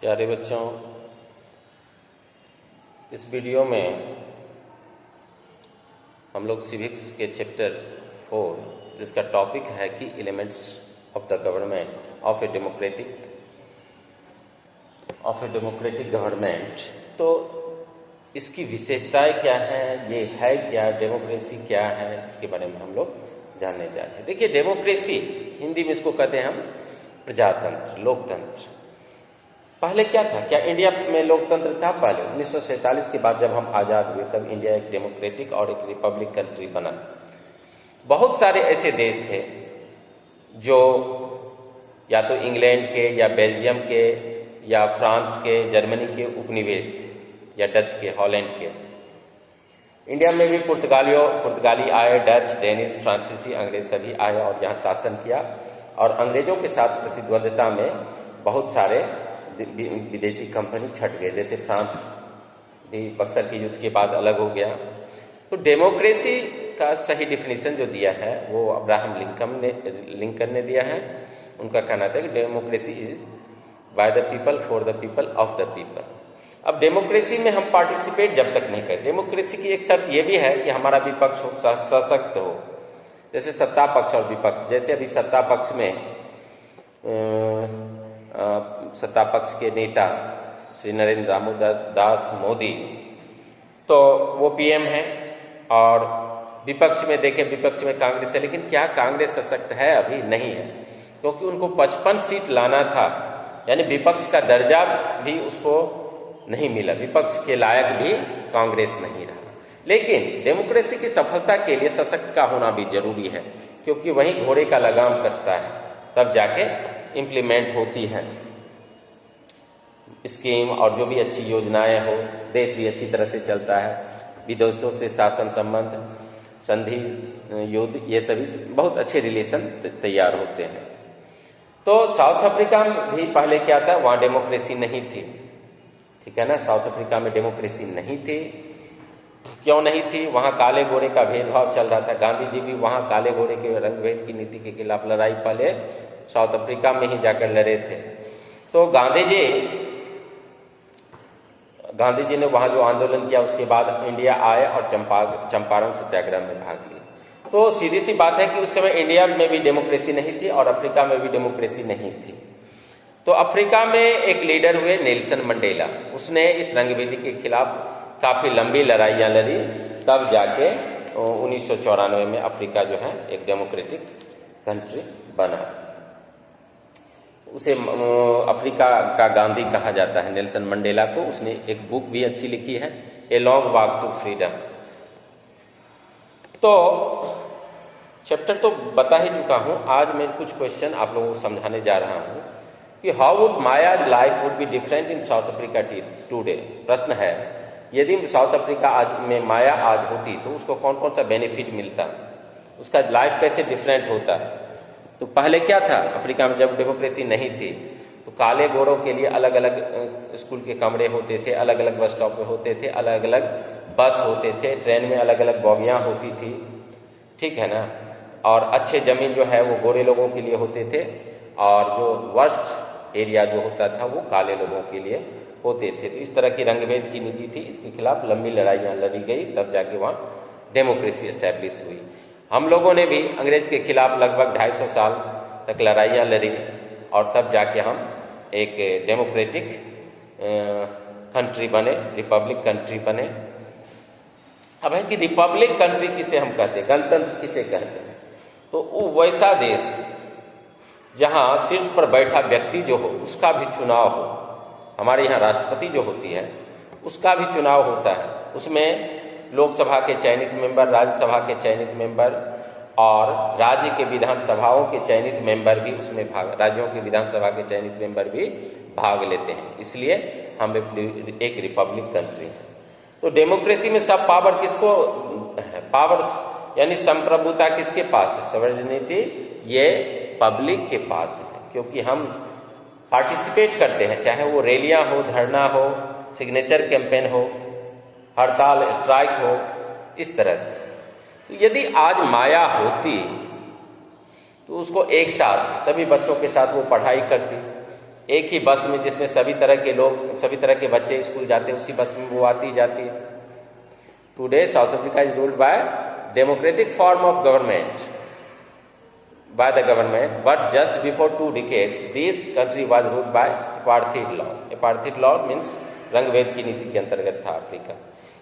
प्यारे बच्चों, इस वीडियो में हम लोग सिविक्स के चैप्टर 4 जिसका टॉपिक है कि elements of the government of a democratic government, तो इसकी विशेषताएं क्या हैं, ये है क्या, डेमोक्रेसी क्या है, इसके बारे में हम लोग जानने जा रहे हैं। देखिए, डेमोक्रेसी हिंदी में इसको कहते हैं हम प्रजातंत्र, लोकतंत्र। पहले क्या था? क्या इंडिया में लोकतंत्र था? पहले 1947 के बाद जब हम आज़ाद हुए तब इंडिया एक डेमोक्रेटिक और एक रिपब्लिक कंट्री बना। बहुत सारे ऐसे देश थे जो या तो इंग्लैंड के या बेल्जियम के या फ्रांस के, जर्मनी के उपनिवेश थे, या डच के, हॉलैंड के। इंडिया में भी पुर्तगाली आए, डच, डेनिश, फ्रांसीसी, अंग्रेज सभी आए और यहाँ शासन किया। और अंग्रेजों के साथ प्रतिद्वंद्विता में बहुत सारे विदेशी कंपनी छट गए, जैसे फ्रांस भी बक्सर के युद्ध के बाद अलग हो गया। तो डेमोक्रेसी का सही डिफिनीशन जो दिया है वो अब्राहम लिंकन ने दिया है। उनका कहना था कि democracy is by the people, for the people, of the people. अब डेमोक्रेसी में हम पार्टिसिपेट जब तक नहीं करें, डेमोक्रेसी की एक शर्त यह भी है कि हमारा विपक्ष सशक्त हो, जैसे सत्ता पक्ष और विपक्ष। जैसे अभी सत्ता पक्ष में सत्ता पक्ष के नेता श्री नरेंद्र दामोदर मोदी, तो वो पीएम है, और विपक्ष में देखें, विपक्ष में कांग्रेस है। लेकिन क्या कांग्रेस सशक्त है? अभी नहीं है, क्योंकि उनको 55 सीट लाना था, यानी विपक्ष का दर्जा भी उसको नहीं मिला, विपक्ष के लायक भी कांग्रेस नहीं रहा। लेकिन डेमोक्रेसी की सफलता के लिए सशक्त का होना भी जरूरी है, क्योंकि वही घोड़े का लगाम कसता है, तब जाके इम्प्लीमेंट होती है स्कीम, और जो भी अच्छी योजनाएं हो, देश भी अच्छी तरह से चलता है। विदेशों से शासन संबंध, संधि, युद्ध, ये सभी बहुत अच्छे रिलेशन तैयार होते हैं। तो साउथ अफ्रीका में भी पहले क्या था? वहाँ डेमोक्रेसी नहीं थी, ठीक है ना। साउथ अफ्रीका में डेमोक्रेसी नहीं थी। क्यों नहीं थी? वहाँ काले गोरे का भेदभाव चल रहा था। गांधी जी भी वहाँ काले गोरे के रंग भेद की नीति के खिलाफ लड़ाई पहले साउथ अफ्रीका में ही जाकर लड़े थे। तो गांधी जी ने वहाँ जो आंदोलन किया, उसके बाद इंडिया आए और चंपारण सत्याग्रह में भाग लिए। तो सीधी सी बात है कि उस समय इंडिया में भी डेमोक्रेसी नहीं थी और अफ्रीका में भी डेमोक्रेसी नहीं थी। तो अफ्रीका में एक लीडर हुए नेल्सन मंडेला, उसने इस रंगभेदी के खिलाफ काफ़ी लंबी लड़ाइयाँ लड़ी, तब जाके 1994 में अफ्रीका जो है एक डेमोक्रेटिक कंट्री बना। उसे अफ्रीका का गांधी कहा जाता है, नेल्सन मंडेला को। उसने एक बुक भी अच्छी लिखी है, a long walk to freedom. तो चैप्टर तो बता ही चुका हूँ। आज मैं कुछ क्वेश्चन आप लोगों को समझाने जा रहा हूँ कि how would Maya's life would be different in south Africa today. प्रश्न है, यदि साउथ अफ्रीका आज में माया आज होती तो उसको कौन कौन सा बेनिफिट मिलता, उसका लाइफ कैसे डिफरेंट होता। तो पहले क्या था अफ्रीका में जब डेमोक्रेसी नहीं थी? तो काले गोरों के लिए अलग अलग स्कूल के कमरे होते थे, अलग अलग बस स्टॉप पे होते थे, अलग अलग बस होते थे, ट्रेन में अलग अलग बोगियाँ होती थी, ठीक है ना। और अच्छे जमीन जो है वो गोरे लोगों के लिए होते थे, और जो वर्स्ट एरिया जो होता था वो काले लोगों के लिए होते थे। तो इस तरह की रंगभेद की नीति थी, इसके खिलाफ लंबी लड़ाइयाँ लड़ी गई, तब जाके वहाँ डेमोक्रेसी एस्टैब्लिश हुई। हम लोगों ने भी अंग्रेज के खिलाफ लगभग 250 साल तक लड़ाइयाँ लड़ी, और तब जाके हम एक डेमोक्रेटिक कंट्री बने, रिपब्लिक कंट्री बने। अब है कि रिपब्लिक कंट्री किसे हम कहते हैं, गणतंत्र किसे कहते हैं? तो वो वैसा देश जहाँ शीर्ष पर बैठा व्यक्ति जो हो उसका भी चुनाव हो। हमारे यहाँ राष्ट्रपति जो होती है उसका भी चुनाव होता है, उसमें लोकसभा के चयनित मेंबर, राज्यसभा के चयनित मेंबर और राज्य के विधानसभाओं के चयनित मेंबर भी उसमें राज्यों के विधानसभा के चयनित मेंबर भी भाग लेते हैं। इसलिए हम एक रिपब्लिक कंट्री हैं। तो डेमोक्रेसी में सब पावर किसको है? पावर यानी संप्रभुता किसके पास है? सॉवरेनिटी ये पब्लिक के पास है, क्योंकि हम पार्टिसिपेट करते हैं, चाहे वो रैलियां हो, धरना हो, सिग्नेचर कैंपेन हो, हड़ताल, स्ट्राइक हो, इस तरह से। तो यदि आज माया होती तो उसको एक साथ सभी बच्चों के साथ वो पढ़ाई करती, एक ही बस में जिसमें सभी तरह के लोग, सभी तरह के बच्चे स्कूल जाते हैं, उसी बस में वो आती जाती है। Today south Africa is ruled by democratic form of government by the government, but just before 2 decades this country was ruled by apartheid law. Apartheid law means रंगभेद की नीति के अंतर्गत था अफ्रीका।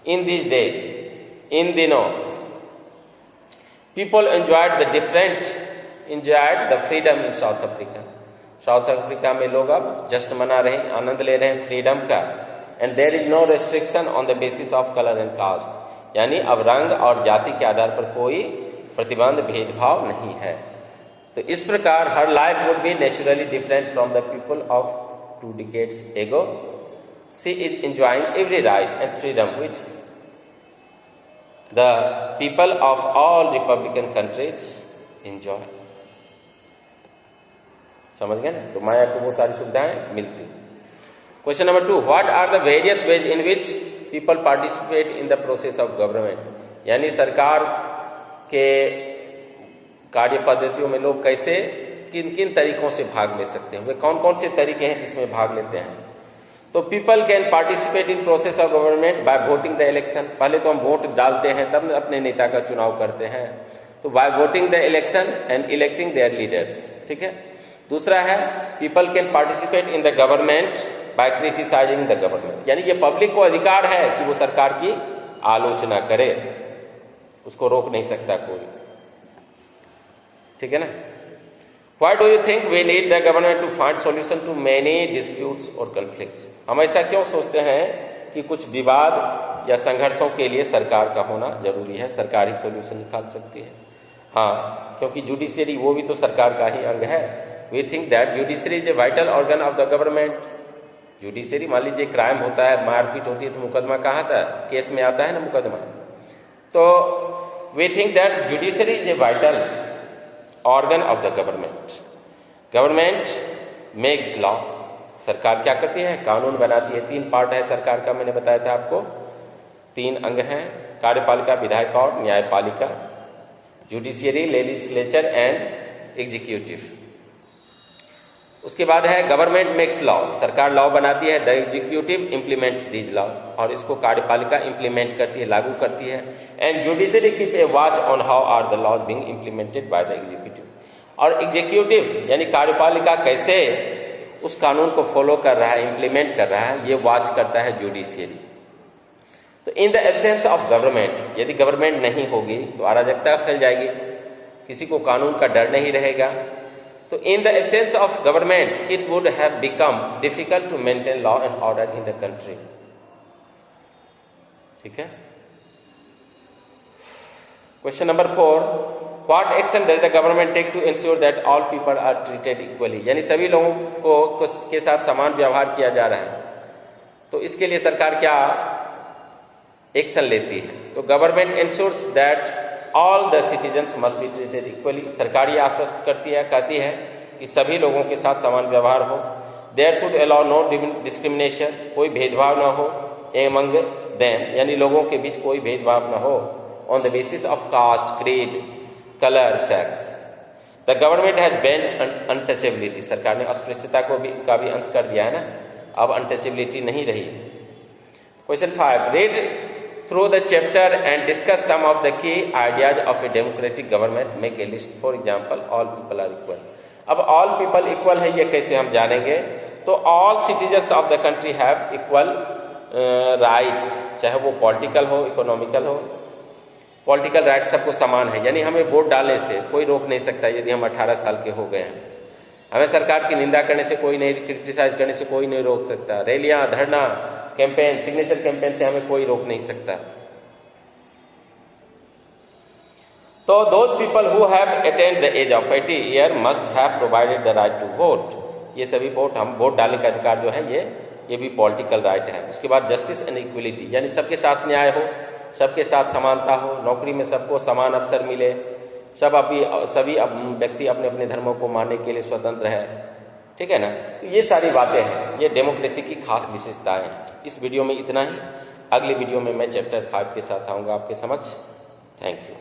In these days, इन दिनों people enjoyed the freedom in South Africa. South Africa में लोग अब जश्न मना रहे हैं, आनंद ले रहे हैं फ्रीडम का। And there is no restriction on the basis of colour and caste, यानी अब रंग और जाति के आधार पर कोई प्रतिबंध भेदभाव नहीं है। तो इस प्रकार हर life would be naturally different from the people of 2 decades ago. She is enjoying every right and freedom which the people of all Republican countries enjoy. समझ गए ना? तो माया को वो सारी सुविधाएं मिलती। Question number 2, what are the various ways in which people participate in the process of government, यानी सरकार के कार्य पद्धतियों में लोग कैसे किन किन तरीकों से भाग ले सकते हैं, वे कौन कौन से तरीके हैं जिसमें भाग लेते हैं। तो people can participate in process of government by voting the election, पहले तो हम वोट डालते हैं तब अपने नेता का चुनाव करते हैं, तो by voting the election and electing their leaders, ठीक है। दूसरा है people can participate in the government by criticising the government, यानी ये पब्लिक को अधिकार है कि वो सरकार की आलोचना करे, उसको रोक नहीं सकता कोई, ठीक है ना। Why do you think we need the government to find solution to many disputes or conflicts? हम ऐसा क्यों सोचते हैं कि कुछ विवाद या संघर्षों के लिए सरकार का होना जरूरी है, सरकार ही सोल्यूशन निकाल सकती है। हाँ, क्योंकि जुडिशियरी वो भी तो सरकार का ही अंग है। We think that judiciary is a vital organ of the government. Judiciary, मान लीजिए क्राइम होता है, मारपीट होती है, तो मुकदमा कहाँ आता है, केस में आता है ना मुकदमा। तो we think that judiciary is a vital organ of the government. Government makes law. सरकार क्या करती है, कानून बनाती है। 3 पार्ट है सरकार का, मैंने बताया था आपको, 3 अंग हैं, कार्यपालिका, विधायक और न्यायपालिका, जुडिशियरी, लेजिस्लेचर एंड एग्जीक्यूटिव। उसके बाद है गवर्नमेंट मेक्स लॉ, सरकार लॉ बनाती है, the executive implements these law, और इसको कार्यपालिका इम्प्लीमेंट करती है, लागू करती है। And judiciary keep a watch on how are the laws being implemented by the executive, और एग्जीक्यूटिव यानी कार्यपालिका कैसे उस कानून को फॉलो कर रहा है, इम्प्लीमेंट कर रहा है, ये वॉच करता है जुडिशियरी। तो in the absence of government, यदि गवर्नमेंट नहीं होगी तो अराजकता फैल जाएगी, किसी को कानून का डर नहीं रहेगा। तो in the absence of government it would have become difficult to maintain law and order in the country, ठीक है। Question number 4, what action does the government take to ensure that all people are treated equally, यानी सभी लोगों को के साथ समान व्यवहार किया जा रहा है, तो इसके लिए सरकार क्या एक्शन लेती है। तो government ensures that all the citizens must be treated equally, सरकार ये आश्वस्त करती है, कहती है कि सभी लोगों के साथ समान व्यवहार हो। There should allow no discrimination, कोई भेदभाव न हो, एमंग देम, यानी लोगों के बीच कोई भेदभाव न हो, on the basis of caste, creed, colour, sex. The government has banned untouchability, सरकार ने अस्पृश्यता का भी अंत कर दिया है ना, अब अनटचेबिलिटी नहीं रही। Question 5, read through the chapter and discuss some of the key ideas of a democratic government. Make a list. For example, all people are equal. अब all people equal है, ये कैसे हम जानेंगे। तो all citizens of the country have equal rights, चाहे वो political हो, इकोनॉमिकल हो। पॉलिटिकल राइट सबको समान है, यानी हमें वोट डालने से कोई रोक नहीं सकता यदि हम 18 साल के हो गए हैं। हमें सरकार की निंदा करने से कोई नहीं, क्रिटिसाइज करने से कोई नहीं रोक सकता। रैलियां, धरना, कैंपेन, सिग्नेचर कैंपेन से हमें कोई रोक नहीं सकता। तो those people who have attained the age of 80 year must have provided the right to vote, ये सभी हम वोट डालने का अधिकार जो है ये भी पॉलिटिकल राइट है। उसके बाद जस्टिस एंड इक्वलिटी, यानी सबके साथ न्याय हो, सबके साथ समानता हो, नौकरी में सबको समान अवसर मिले, सभी व्यक्ति अपने अपने धर्मों को मानने के लिए स्वतंत्र है, ठीक है ना। तो ये सारी बातें हैं, ये डेमोक्रेसी की खास विशेषताएं हैं। इस वीडियो में इतना ही, अगले वीडियो में मैं चैप्टर 5 के साथ आऊँगा आपके समक्ष। Thank you.